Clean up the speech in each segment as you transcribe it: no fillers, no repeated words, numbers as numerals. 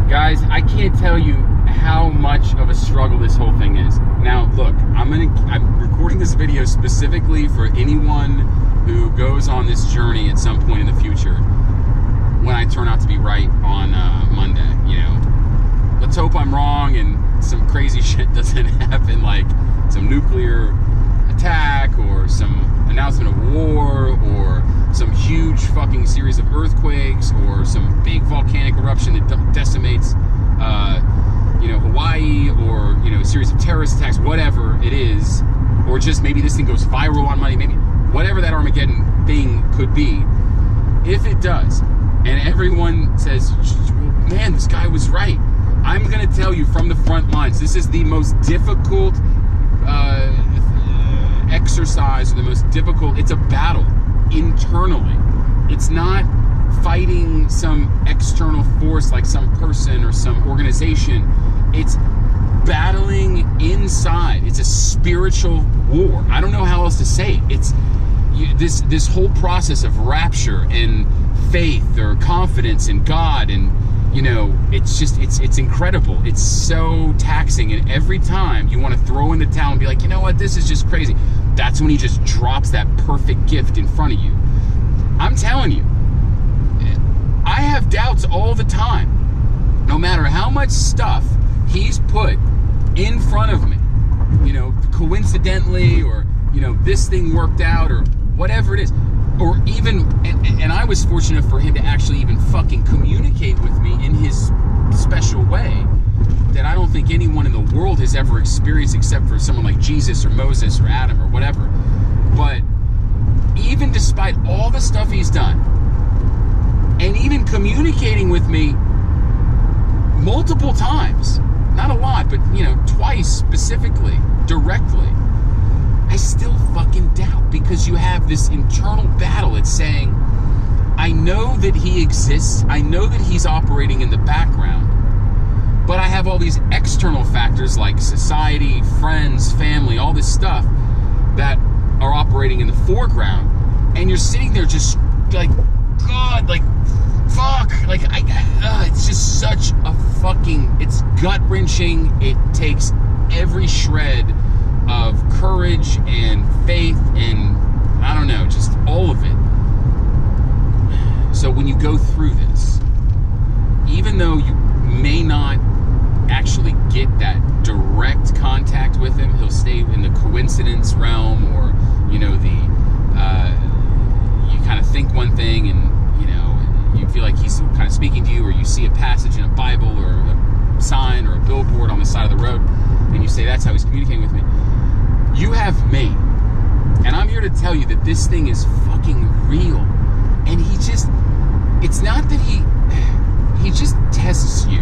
Guys, I can't tell you how much of a struggle this whole thing is. Now, look, I'm recording this video specifically for anyone who goes on this journey at some point in the future when I turn out to be right on Monday, you know. Let's hope I'm wrong and some crazy shit doesn't happen, like some nuclear attack or some announcement of war or some huge fucking series of earthquakes or some big volcanic eruption that decimates you know, Hawaii, or, you know, a series of terrorist attacks, whatever it is, or just maybe this thing goes viral on Monday, maybe whatever that Armageddon thing could be. If it does, and everyone says, man, this guy was right, I'm going to tell you from the front lines, this is the most difficult exercise, or the most difficult, it's a battle internally. It's not fighting some external force like some person or some organization. It's battling inside. It's a spiritual war. I don't know how else to say it. It's this whole process of rapture and faith or confidence in God, and you know, it's just it's incredible. It's so taxing, and every time you want to throw in the towel and be like, you know what, this is just crazy, that's when he just drops that perfect gift in front of you. I'm telling you, I have doubts all the time. No matter how much stuff he's put in front of me, you know, coincidentally, or, you know, this thing worked out, or whatever it is, or even, and I was fortunate for him to actually even fucking communicate with me in his special way that I don't think anyone in the world has ever experienced except for someone like Jesus or Moses or Adam or whatever. But even despite all the stuff he's done, and even communicating with me multiple times, not a lot, but, you know, twice specifically, directly, I still fucking doubt, because you have this internal battle. It's saying, I know that he exists, I know that he's operating in the background, but I have all these external factors like society, friends, family, all this stuff that are operating in the foreground, and you're sitting there just like, God, like, fuck, like, it's just such a fucking, it's gut-wrenching. It takes every shred of courage and faith and, I don't know, just all of it. So when you go through this, even though you may not actually get that direct contact with him, he'll stay in the coincidence realm, or, you know, the, you kind of think one thing and, you feel like he's kind of speaking to you, or you see a passage in a Bible or a sign or a billboard on the side of the road, and you say, that's how he's communicating with me. You have me, and I'm here to tell you that this thing is fucking real. And he just, it's not that he just tests you.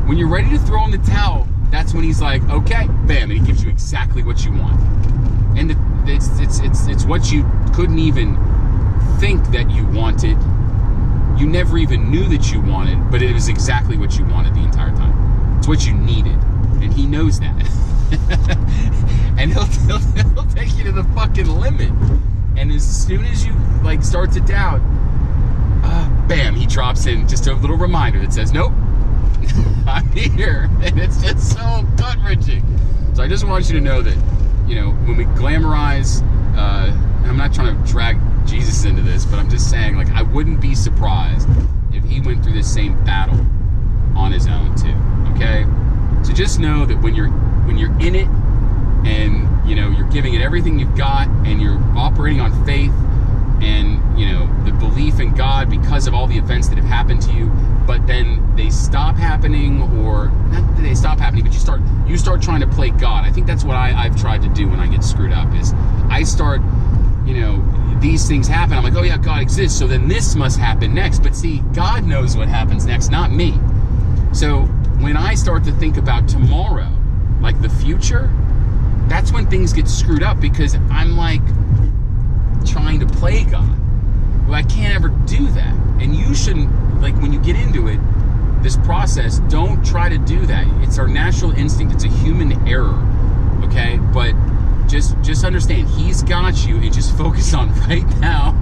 When you're ready to throw in the towel, that's when he's like, okay, bam, and he gives you exactly what you want. And it's what you couldn't even think that you wanted. You never even knew that you wanted, but it was exactly what you wanted the entire time. It's what you needed, and he knows that. And he'll take you to the fucking limit. And as soon as you like start to doubt, bam, he drops in just a little reminder that says, nope, I'm here. And it's just so gut-wrenching. So I just want you to know that, you know, when we glamorize, I'm not trying to drag Jesus into this, but I'm just saying, like, I wouldn't be surprised if he went through this same battle on his own too. Okay, so just know that when you're in it, and you know, you're giving it everything you've got, and you're operating on faith and, you know, the belief in God because of all the events that have happened to you, but then they stop happening, or not that they stop happening, but you start trying to play God. I think that's what I've tried to do when I get screwed up, is I start, you know, these things happen, I'm like, oh yeah, God exists, so then this must happen next. But see, God knows what happens next, not me. So when I start to think about tomorrow, like the future, that's when things get screwed up, because I'm like trying to play God. Well, I can't ever do that. And you shouldn't, like, when you get into it, this process, don't try to do that. It's our natural instinct. It's a human error, okay? But just understand, he's got you, and just focus on right now,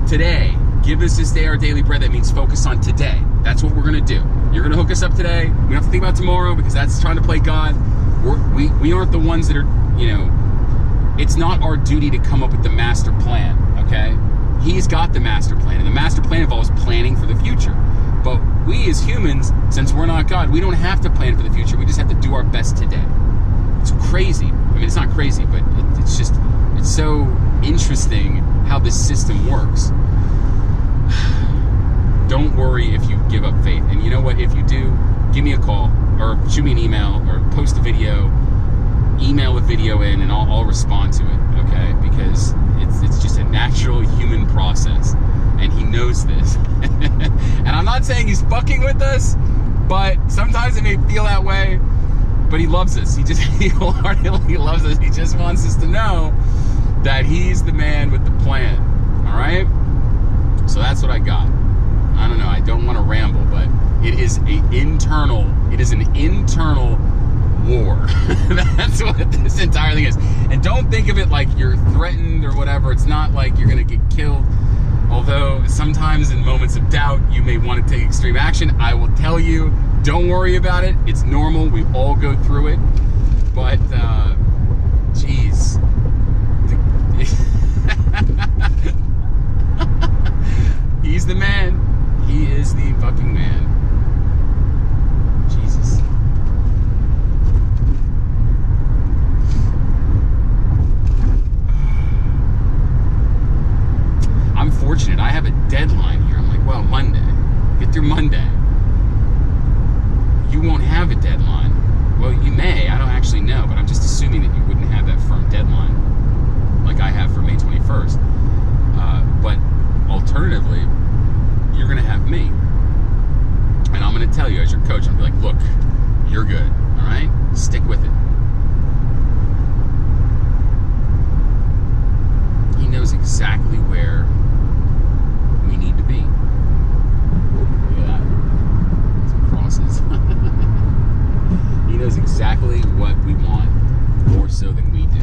today. Give us this day our daily bread. That means focus on today. That's what we're going to do. You're going to hook us up today. We don't have to think about tomorrow because that's trying to play God. We aren't the ones that are, it's not our duty to come up with the master plan, okay? He's got the master plan, and the master plan involves planning for the future. But we as humans, since we're not God, we don't have to plan for the future. We just have to do our best today. It's crazy. I mean, it's not crazy, but it's so interesting how this system works. Don't worry if you give up faith. And you know what? If you do, give me a call or shoot me an email or post a video, email a video in, and I'll respond to it, okay? Because it's just a natural human process, and he knows this. And I'm not saying he's fucking with us, but sometimes it may feel that way. But he loves us. He wholeheartedly loves us. He just wants us to know that he's the man with the plan. All right? So that's what I got. I don't know. I don't want to ramble, but it is an internal war. That's what this entire thing is. And don't think of it like you're threatened or whatever. It's not like you're going to get killed. Although sometimes in moments of doubt, you may want to take extreme action. I will tell you, don't worry about it. It's normal. We all go through it. But, geez. He's the man. He is the fucking man. Jesus. I'm fortunate. I have a deadline here. I'm like, well, Monday. Get through Monday. You won't have a deadline. Well, you may. I don't actually know, but I'm just assuming that you wouldn't have that firm deadline like I have for May 21st. But alternatively, you're going to have me. And I'm going to tell you as your coach, I'm like, look, you're good. All right? Stick with it. He knows exactly where we need to be. Look at that. Some crosses. He knows exactly what we want, more so than we do.